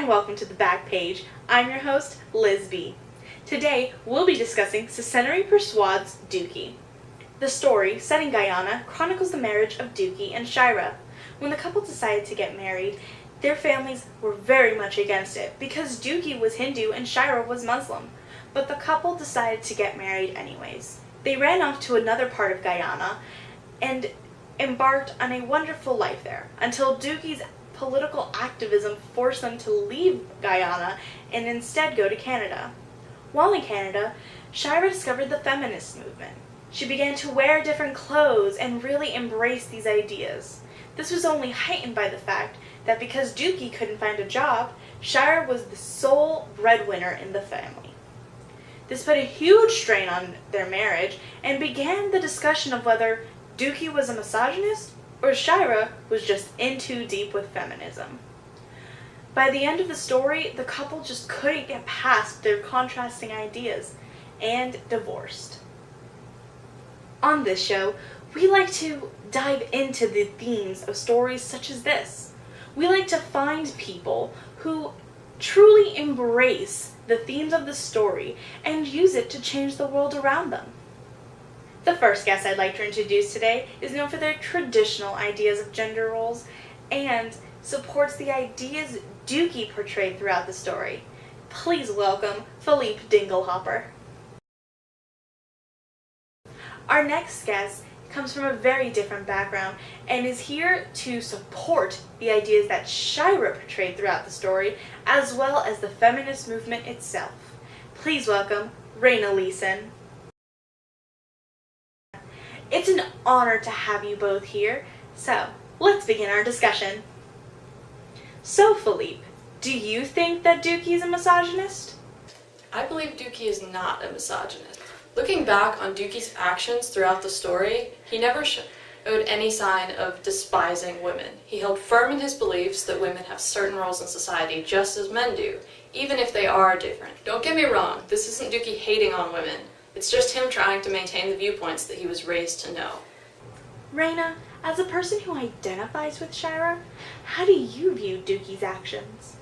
and welcome to the back page. I'm your host, Lis Bee. Today, we'll be discussing Centenary Persuade's Dookie. The story, set in Guyana, chronicles the marriage of Dookie and Shira. When the couple decided to get married, their families were very much against it because Dookie was Hindu and Shira was Muslim. But the couple decided to get married anyways. They ran off to another part of Guyana and embarked on a wonderful life there until Dookie's political activism forced them to leave Guyana and instead go to Canada. While in Canada, Shira discovered the feminist movement. She began to wear different clothes and really embrace these ideas. This was only heightened by the fact that because Dookie couldn't find a job, Shira was the sole breadwinner in the family. This put a huge strain on their marriage and began the discussion of whether Dookie was a misogynist or Shira was just in too deep with feminism. By the end of the story, the couple just couldn't get past their contrasting ideas and divorced. On this show, we like to dive into the themes of stories such as this. We like to find people who truly embrace the themes of the story and use it to change the world around them. The first guest I'd like to introduce today is known for their traditional ideas of gender roles and supports the ideas Dookie portrayed throughout the story. Please welcome Phillipe Dinglehopper. Our next guest comes from a very different background and is here to support the ideas that Shira portrayed throughout the story, as well as the feminist movement itself. Please welcome Rayna Leeson. It's an honor to have you both here, so let's begin our discussion. So Phillipe, do you think that Dookie is a misogynist? I believe Dookie is not a misogynist. Looking back on Dookie's actions throughout the story, he never showed any sign of despising women. He held firm in his beliefs that women have certain roles in society just as men do, even if they are different. Don't get me wrong, this isn't Dookie hating on women. It's just him trying to maintain the viewpoints that he was raised to know. Rayna, as a person who identifies with Shira, how do you view Dookie's actions?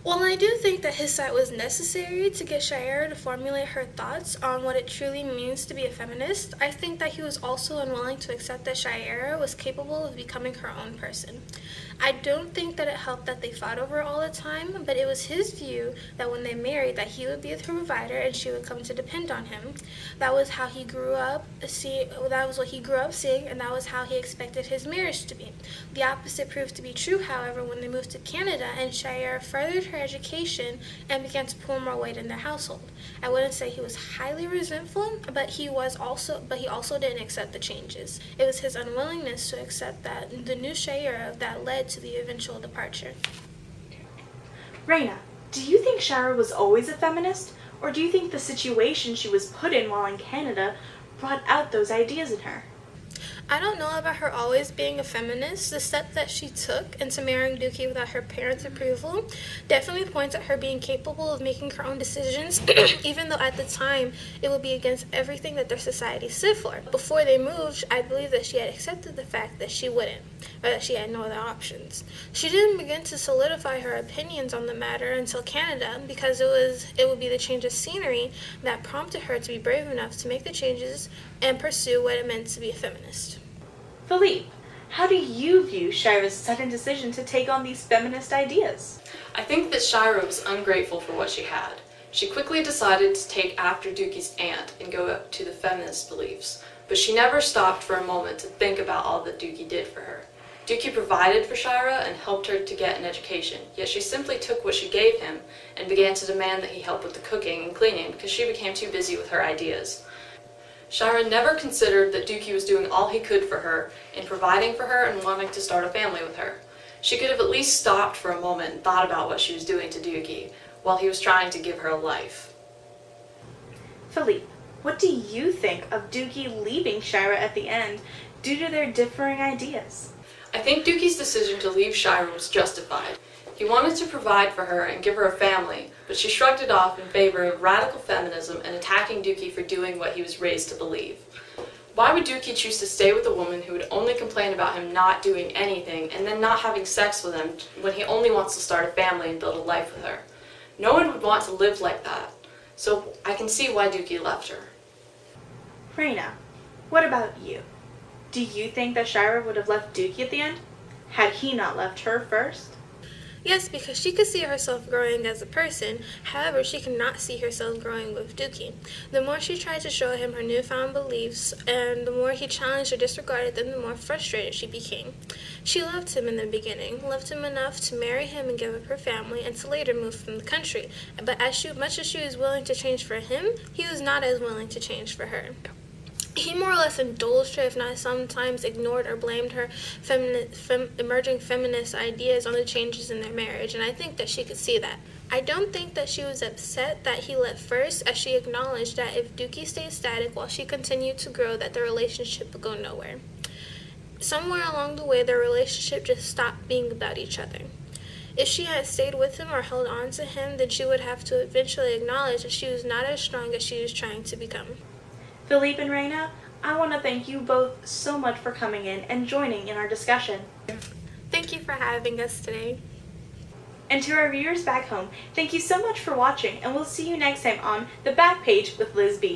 Well, I do think that his side was necessary to get Shira to formulate her thoughts on what it truly means to be a feminist. I think that he was also unwilling to accept that Shira was capable of becoming her own person. I don't think that it helped that they fought over it all the time, but it was his view that when they married that he would be her provider and she would come to depend on him. That was how he grew up that was what he grew up seeing, and that was how he expected his marriage to be. The opposite proved to be true, however, when they moved to Canada and Shira furthered her education and began to pull more weight in their household. I wouldn't say he was highly resentful, but he also didn't accept the changes. It was his unwillingness to accept that the new Shira that led to the eventual departure. Rayna, do you think Shira was always a feminist, or do you think the situation she was put in while in Canada brought out those ideas in her? I don't know about her always being a feminist. The step that she took into marrying Dookie without her parents' approval definitely points at her being capable of making her own decisions, even though at the time it would be against everything that their society stood for. Before they moved, I believe that she had accepted the fact that she wouldn't, or that she had no other options. She didn't begin to solidify her opinions on the matter until Canada, because it would be the change of scenery that prompted her to be brave enough to make the changes and pursue what it meant to be a feminist. Phillipe, how do you view Shira's sudden decision to take on these feminist ideas? I think that Shira was ungrateful for what she had. She quickly decided to take after Dookie's aunt and go up to the feminist beliefs, but she never stopped for a moment to think about all that Dookie did for her. Dookie provided for Shira and helped her to get an education, yet she simply took what she gave him and began to demand that he help with the cooking and cleaning because she became too busy with her ideas. Shira never considered that Dookie was doing all he could for her in providing for her and wanting to start a family with her. She could have at least stopped for a moment and thought about what she was doing to Dookie while he was trying to give her a life. Phillipe, what do you think of Dookie leaving Shira at the end due to their differing ideas? I think Dookie's decision to leave Shira was justified. He wanted to provide for her and give her a family, but she shrugged it off in favor of radical feminism and attacking Dookie for doing what he was raised to believe. Why would Dookie choose to stay with a woman who would only complain about him not doing anything and then not having sex with him when he only wants to start a family and build a life with her. No one would want to live like that, so I can see why Dookie left her. Rayna, what about you? Do you think that Shira would have left Dookie at the end, had he not left her first? Yes, because she could see herself growing as a person. However, she could not see herself growing with Dookie. The more she tried to show him her newfound beliefs, and the more he challenged or disregarded them, the more frustrated she became. She loved him in the beginning, loved him enough to marry him and give up her family, and to later move from the country. But much as she was willing to change for him, he was not as willing to change for her. He more or less indulged her, if not sometimes ignored or blamed her emerging feminist ideas on the changes in their marriage, and I think that she could see that. I don't think that she was upset that he left first, as she acknowledged that if Dookie stayed static while she continued to grow, that the relationship would go nowhere. Somewhere along the way, their relationship just stopped being about each other. If she had stayed with him or held on to him, then she would have to eventually acknowledge that she was not as strong as she was trying to become. Phillipe and Rayna, I want to thank you both so much for coming in and joining in our discussion. Thank you for having us today. And to our viewers back home, thank you so much for watching, and we'll see you next time on The Back Page with Lis Bee.